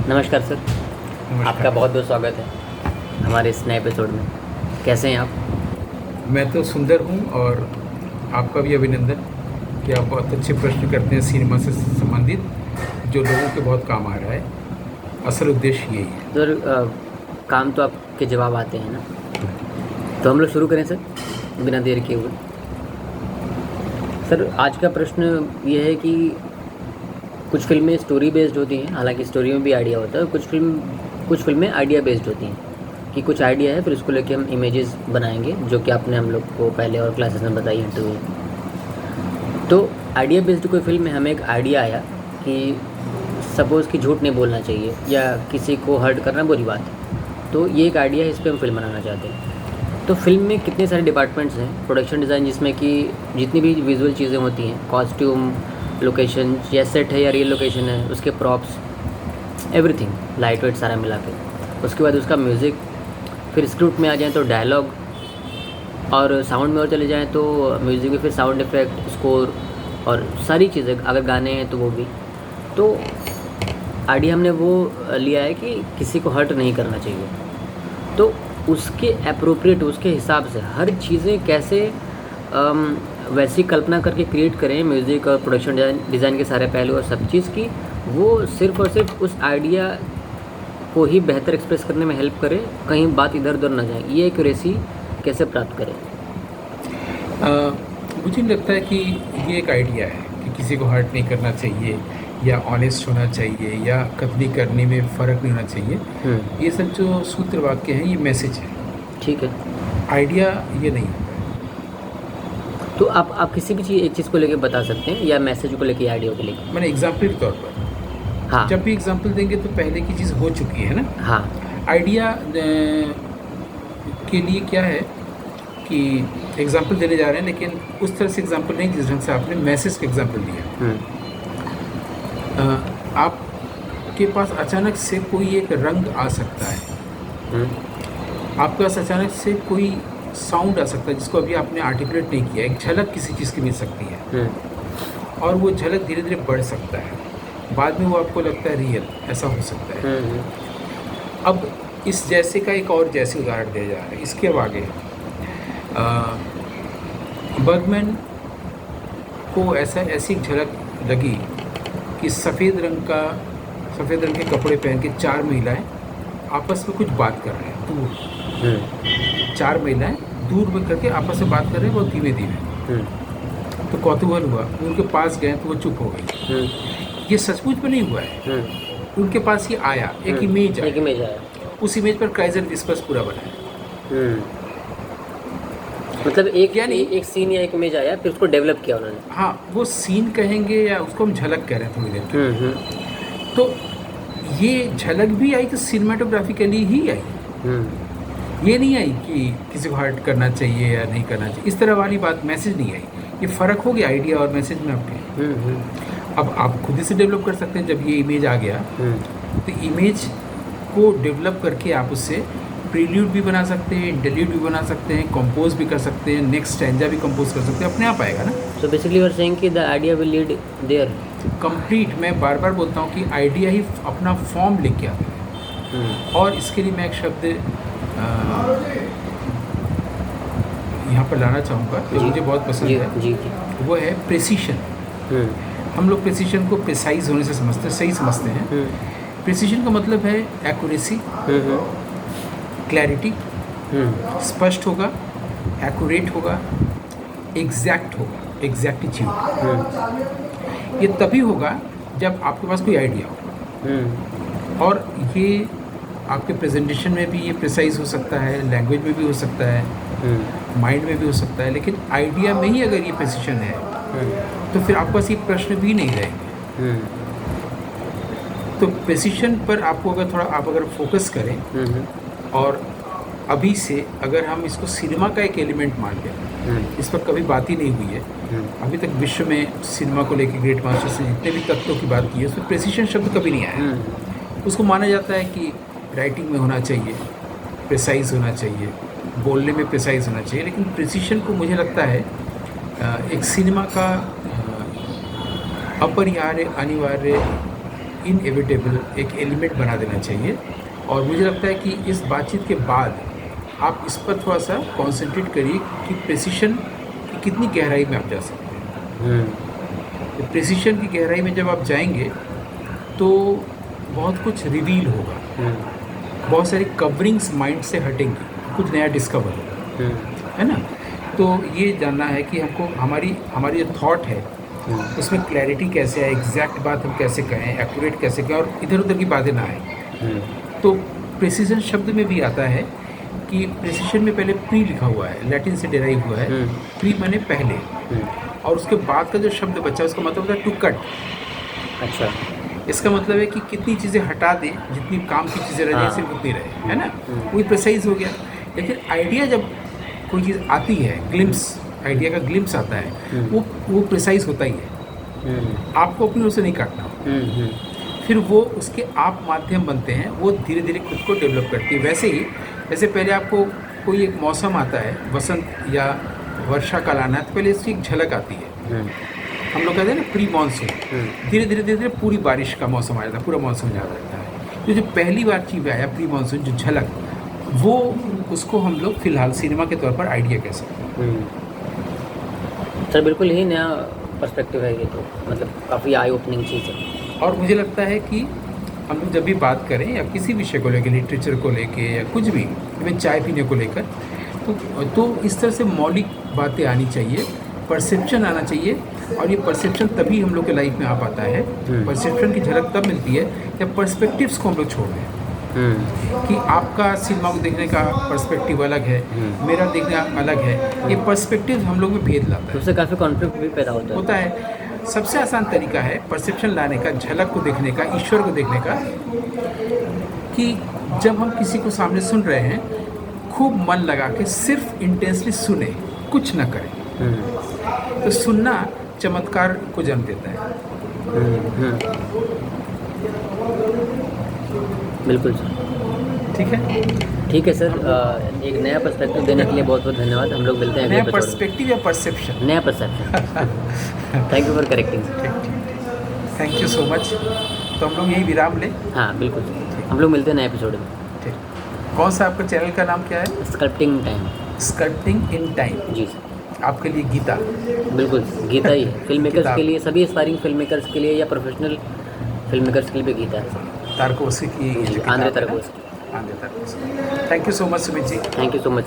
नमस्कार सर। नमस्कार। आपका बहुत बहुत स्वागत है हमारे इस नए एपिसोड में। कैसे हैं आप? मैं तो सुंदर हूँ और आपका भी अभिनंदन कि आप बहुत अच्छे प्रश्न करते हैं सिनेमा से संबंधित, जो लोगों के बहुत काम आ रहा है। असल उद्देश्य यही है। सर काम तो आपके जवाब आते हैं ना, तो हम लोग शुरू करें सर बिना देर किए हुए। सर आज का प्रश्न ये है कि कुछ फिल्में स्टोरी बेस्ड होती हैं, हालांकि स्टोरी में भी आइडिया होता है, कुछ फिल्में आइडिया बेस्ड होती हैं कि कुछ आइडिया है फिर उसको लेके हम इमेजेस बनाएंगे, जो कि आपने हम लोग को पहले और क्लासेस में बताई इंटरव्यू में। तो आइडिया बेस्ड कोई फिल्म में हमें एक आइडिया आया कि सपोज़ कि झूठ नहीं बोलना चाहिए या किसी को हर्ट करना बुरी बात है, तो ये एक आइडिया है, इस पर हम फिल्म बनाना चाहते हैं। तो फिल्म में कितने सारे डिपार्टमेंट्स हैं, प्रोडक्शन डिज़ाइन जिसमें कि जितनी भी विजुअल चीज़ें होती हैं, कॉस्ट्यूम, लोकेशन या सेट है या रियल लोकेशन है, उसके प्रॉप्स, एवरीथिंग, लाइट वेट सारा मिला के, उसके बाद उसका म्यूज़िक, फिर स्क्रिप्ट में आ जाएँ तो डायलॉग, और साउंड में और चले जाएँ तो म्यूज़िक में फिर साउंड इफ़ेक्ट, स्कोर और सारी चीज़ें, अगर गाने हैं तो वो भी। तो आइडिया हमने वो लिया है कि किसी को हर्ट नहीं करना चाहिए, तो उसके एप्रोप्रिएट, उसके हिसाब से हर चीज़ें कैसे वैसी कल्पना करके क्रिएट करें, म्यूज़िक और प्रोडक्शन डिज़ाइन के सारे पहलू और सब चीज़ की, वो सिर्फ़ और सिर्फ उस आइडिया को ही बेहतर एक्सप्रेस करने में हेल्प करे, कहीं बात इधर उधर ना जाए। ये एक्यूरेसी कैसे प्राप्त करें? मुझे लगता है कि ये एक आइडिया है कि किसी को हर्ट नहीं करना चाहिए या ऑनेस्ट होना चाहिए या कतली करने में फ़र्क नहीं होना चाहिए। ये सब जो सूत्र वाक्य हैं, ये मैसेज है, ठीक है। आइडिया ये नहीं है। तो आप किसी भी चीज़, एक चीज़ को लेके बता सकते हैं या मैसेज को लेके, आइडिया को लेके? मैंने एग्जाम्पल के तौर पर, हाँ, जब भी एग्जाम्पल देंगे तो पहले की चीज़ हो चुकी है ना। हाँ, आइडिया के लिए क्या है कि एग्जाम्पल देने जा रहे हैं, लेकिन उस तरह से एग्जाम्पल नहीं जिस ढंग से आपने मैसेज का एग्जाम्पल दिया। आपके पास अचानक से कोई एक रंग आ सकता है, आपके पास अचानक से कोई साउंड आ सकता है जिसको अभी आपने आर्टिकुलेट नहीं किया, एक झलक किसी चीज़ की मिल सकती है, और वो झलक धीरे धीरे बढ़ सकता है, बाद में वो आपको लगता है रियल, ऐसा हो सकता है। अब इस जैसे का एक और जैसे उदाहरण दिया जा रहा है। इसके अब आगे बर्गमैन को ऐसी एक झलक लगी कि सफ़ेद रंग के कपड़े पहन के 4 महिलाएं आपस में कुछ बात कर रहे हैं दूर। 4 महिलाएं दूर में करके आपस में बात कर रहे हैं, बहुत धीमे धीमे। तो कौतूहल हुआ, उनके पास गए तो वो चुप हो गई। ये सचमुच में नहीं हुआ है, उनके पास ये आया, एक इमेज आया। उस इमेज पर क्राइजल विस्पर्स पूरा बना है। मतलब एक सीन या एक इमेज आया, फिर उसको डेवलप किया उन्होंने। हाँ, वो सीन कहेंगे या उसको हम झलक कह रहे हैं थोड़ी देर तक। तो ये झलक भी आई तो सिनेमाटोग्राफिकली ही आई, ये नहीं आई कि किसी को हर्ट करना चाहिए या नहीं करना चाहिए, इस तरह वाली बात, मैसेज नहीं आई। ये फ़र्क हो गया आइडिया और मैसेज में आपके। अब आप खुद ही से डेवलप कर सकते हैं। जब ये इमेज आ गया तो इमेज को डेवलप करके आप उससे प्रील्यूड भी बना सकते हैं, इंटरल्यूड भी बना सकते हैं, कंपोज भी कर सकते हैं, नेक्स्ट स्टैंजा भी कंपोज कर सकते हैं, अपने आप आएगा ना। So basically you are saying कि the idea will lead there complete. मैं बार बार बोलता हूँ कि आइडिया ही अपना फॉर्म लेके आता है। और इसके लिए मैं एक शब्द यहाँ पर लाना चाहूँगा जो मुझे बहुत पसंद है। जी। वो है प्रेसिशन। हम लोग प्रेसिशन को प्रिसाइज होने से समझते हैं, सही समझते हैं। प्रेसिशन का मतलब है एक्यूरेसी, क्लैरिटी, स्पष्ट होगा, एक्यूरेट होगा, एग्जैक्ट होगा, एग्जैक्टिट्यूड। ये तभी होगा जब आपके पास कोई आइडिया हो। और ये आपके प्रेजेंटेशन में भी ये प्रिसाइज हो सकता है, लैंग्वेज में भी हो सकता है, माइंड में भी हो सकता है, लेकिन आइडिया में ही अगर ये प्रिसिशन है तो फिर आपके पास ये प्रश्न भी नहीं रहेंगे। तो प्रिसिशन पर आपको अगर फोकस करें, और अभी से अगर हम इसको सिनेमा का एक एलिमेंट मान लें, इस पर कभी बात ही नहीं हुई है अभी तक विश्व में सिनेमा को लेकर ग्रेट मास्टर्स ने जितने भी तत्वों की बात की है, उसमें प्रिसिशन शब्द कभी नहीं आया। उसको माना जाता है कि राइटिंग में होना चाहिए, प्रिसाइज होना चाहिए, बोलने में प्रिसाइज होना चाहिए, लेकिन प्रिसिशन को मुझे लगता है एक सिनेमा का अपरिहार्य, अनिवार्य इनएविटेबल एक एलिमेंट बना देना चाहिए। और मुझे लगता है कि इस बातचीत के बाद आप इस पर थोड़ा सा कॉन्सेंट्रेट करिए कि प्रेसिशन की कितनी गहराई में आप जा सकते हैं। प्रेसिशन की गहराई में जब आप जाएंगे तो बहुत कुछ रिवील होगा, बहुत सारी कवरिंग्स माइंड से हटेंगी, कुछ नया डिस्कवर होगा, है ना। तो ये जानना है कि हमको हमारी जो थॉट है उसमें क्लैरिटी कैसे है, एग्जैक्ट बात हम कैसे कहें, एक्यूरेट कैसे कहें और इधर उधर की बातें ना आए। तो प्रेसिजन शब्द में भी आता है कि प्रेसिशन में पहले प्री लिखा हुआ है, लैटिन से डिराइव हुआ है। प्री माने पहले, और उसके बाद का जो शब्द बचा उसका मतलब होता है टू कट। अच्छा, इसका मतलब है कि कितनी चीज़ें हटा दें, जितनी काम की चीज़ें रह जाए सिर्फ उतनी रहे, है ना। वही प्रिसाइज हो गया। लेकिन आइडिया जब कोई चीज़ आती है, ग्लिम्स, आइडिया का ग्लिम्स आता है, वो प्रिसाइज होता ही है। आपको अपनी ओर से नहीं काटना। फिर वो उसके आप माध्यम बनते हैं, वो धीरे धीरे खुद को डेवलप करती है। वैसे ही जैसे पहले आपको कोई एक मौसम आता है, वसंत या वर्षा काल आना है, तो पहले इसकी एक झलक आती है। हम लोग कहते हैं ना प्री मानसून। धीरे धीरे पूरी बारिश का मौसम आ जाता है, पूरा मौसम आ जाता है। तो जो पहली बार चीज़ आया प्री मानसून, जो झलक, वो उसको हम लोग फिलहाल सिनेमा के तौर पर आइडिया कह सकते हैं। सर बिल्कुल ही नया पर्सपेक्टिव है ये, तो मतलब काफ़ी आई ओपनिंग चीज़ है। और मुझे लगता है कि हम लोग जब भी बात करें या किसी विषय को लेकर, लिटरेचर को लेके या कुछ भी, इवन चाय पीने को लेकर, तो इस तरह से मौलिक बातें आनी चाहिए, परसेप्शन आना चाहिए। और ये परसेप्शन तभी हम लोग के लाइफ में आ पाता है, परसेप्शन की झलक तब मिलती है जब पर्सपेक्टिव्स को हम लोग छोड़ दें। कि आपका सिनेमा को देखने का पर्सपेक्टिव अलग है, मेरा देखना अलग है। ये पर्सपेक्टिव हम लोग में भेद लाता है, उससे काफ़ी कॉन्फ्लिक्ट भी पैदा होता है। सबसे आसान तरीका है परसेप्शन लाने का, झलक को देखने का, ईश्वर को देखने का, कि जब हम किसी को सामने सुन रहे हैं, खूब मन लगा के सिर्फ इंटेंसली सुने, कुछ ना करें। तो सुनना चमत्कार को जन्म देता है। बिल्कुल सर, ठीक है सर। एक नया पर्सपेक्टिव देने के लिए बहुत बहुत धन्यवाद। हम लोग मिलते हैं नया पर्सपेक्टिव या परसेप्शन? नया perception. Thank you for correcting. Thank you so much. तो हम लोग यही विराम लें। हाँ बिल्कुल, हम लोग मिलते हैं नए एपिसोड में। ठीक। कौन सा आपका चैनल का नाम क्या है? Sculpting time. Sculpting in time. जी सर। आपके लिए गीता? बिल्कुल, गीता ही है। फिल्म मेकर्स के लिए, सभी एस्पायरिंग फिल्म मेकर्स के लिए या प्रोफेशनल फिल्म मेकर्स के लिए भी गीता है। तारकोसी की Andre Tarkovsky. Thank you so much Sumit ji. Thank you so much.